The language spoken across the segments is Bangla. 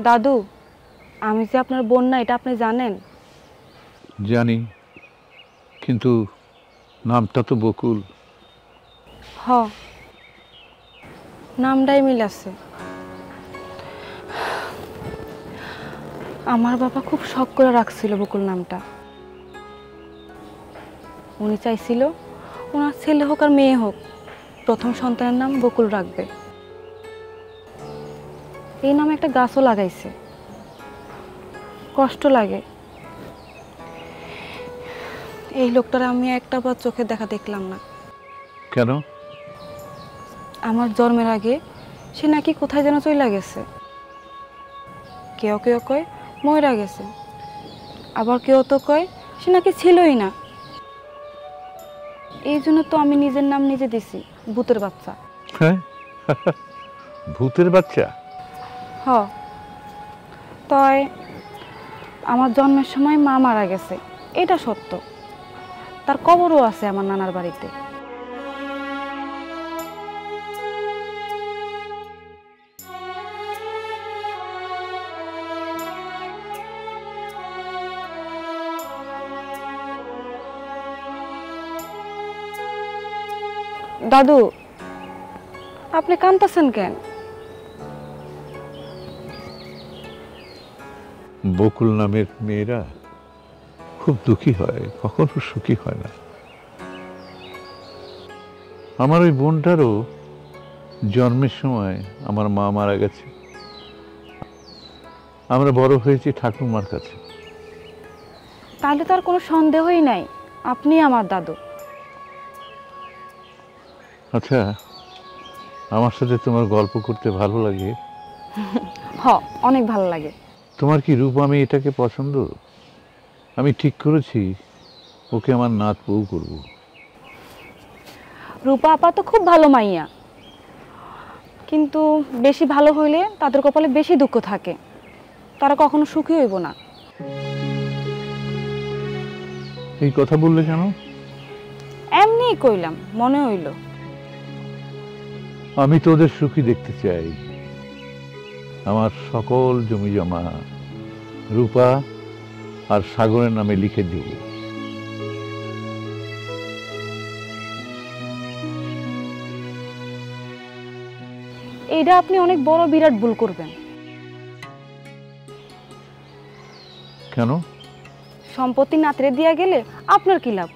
দাদু, আমি যে আপনার বোন না এটা আপনি জানেন? জানি, কিন্তু নামটা তো বকুল। হ, নামটাই মিল আছে। আমার বাবা খুব শখ করে রাখছিল বকুল নামটা। উনি চাইছিল ওনার ছেলে হোক আর মেয়ে হোক, প্রথম সন্তানের নাম বকুল রাখবে। এই নামে একটা গাছও লাগাইছে। কষ্ট লাগে, এই লোকটার আমি একটা বার চোখে দেখা দেখলাম না। কেন? আমার জন্মের আগে সে নাকি কোথায় যেন চলে গেছে। কেউ কেউ কয় ময়রা গেছে, আবার কেউ তো কয় সে নাকি ছিলই না। এই জন্য তো আমি নিজের নাম নিজে দিছি, ভূতের বাচ্চা। হ্যাঁ, ভূতের বাচ্চা? হ, তাই আমার জন্মের সময় মা মারা গেছে, এটা সত্য। তার কবরও আছে আমার নানার বাড়িতে। দাদু, আপনি কাঁদতেছেন কেন? বকুল নামের মেয়েরা খুব দুঃখী হয়, কখনো সুখী হয় না। আমার ওই বোনটারও জন্মের সময় আমার মা মারা গেছে। আমরা বড় হয়েছি ঠাকুরমার কাছে। তাহলে তো আর কোনো সন্দেহই নাই, আপনি আমার দাদু। আচ্ছা, আমার সাথে তোমার গল্প করতে ভালো লাগে? হ, অনেক ভালো লাগে। তোমার কি রূপ আমি এটাকে পছন্দ? আমি ঠিক করেছি ওকে আমার নাত বউ করব। রূপা আপা তো খুব ভালো মাইয়া, কিন্তু বেশি ভালো হইলে তাদের কপালে বেশি দুঃখ থাকে, তারা কখনো সুখী হইব না। এই কথা বললে কেন? এমনি কইলাম, মনে হইল। আমি তো ওদের সুখী দেখতে চাই। আমার সকল জমি জমা রূপা আর সাগরের নামে লিখে দিব। এইটা আপনি অনেক বড় বিরাট ভুল করবেন। কেন? সম্পত্তি নাতরে দিয়া গেলে আপনার কি লাভ?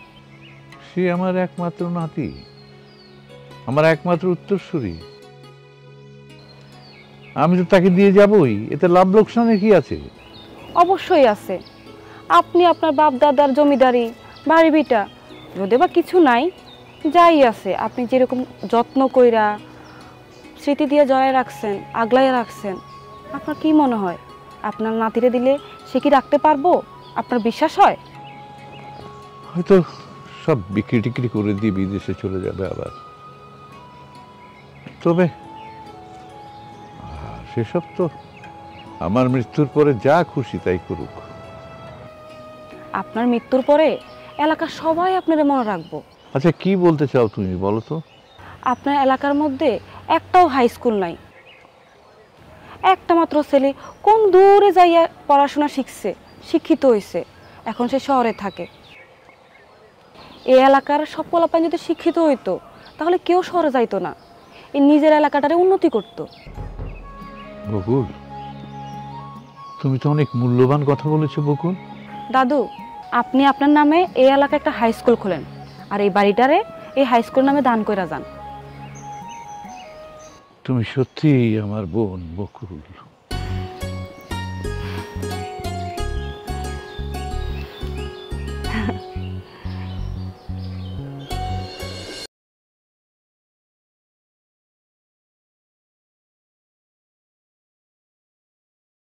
সে আমার একমাত্র নাতি, আমার একমাত্র উত্তরসূরি। আমি তো তাকে দিয়ে যাবই, এতে লাভ লোকসানের কি আছে? অবশ্যই আছে। আপনি আপনার বাপ দাদার জমিদারি বাড়ি ভিটা যদি বা কিছু নাই, যাই আছে আপনি যেরকম যত্ন কইরা স্মৃতি দিয়ে জড়ায় রাখছেন, আগলায় রাখছেন, আপনার কি মনে হয় আপনার নাতিরে দিলে সে কি রাখতে পারবো? আপনার বিশ্বাস হয়? হয়তো সব বিক্রি টিক্রি করে দিয়ে বিদেশে চলে যাবে আবার। তবে সেসব তো আমার মৃত্যুর পরে যা খুশি তাই করুক। আপনার মৃত্যুর পরে এলাকার সবাই আপনারে মনে রাখবো। আচ্ছা, কি বলতে চাও তুমি বলো তো? আপনার এলাকার মধ্যে একটাও হাই স্কুল নাই। একটা মাত্র ছেলে কোন দূরে যাইয়া পড়াশোনা শিখছে, শিক্ষিত হয়েছে, এখন সে শহরে থাকে। এই এলাকার সব পোলাপান যদি শিক্ষিত হইতো তাহলে কেউ শহরে যাইতো না, এই নিজের এলাকাটারে উন্নতি করত। বকুল, তুমি তো অনেক মূল্যবান কথা বলেছো বকুল। দাদু, আপনি আপনার নামে এই এলাকায় একটা হাই স্কুল খোলেন, আর এই বাড়িটারে এই হাই স্কুল নামে দান কইরা যান। তুমি সত্যিই আমার বোন বকুল।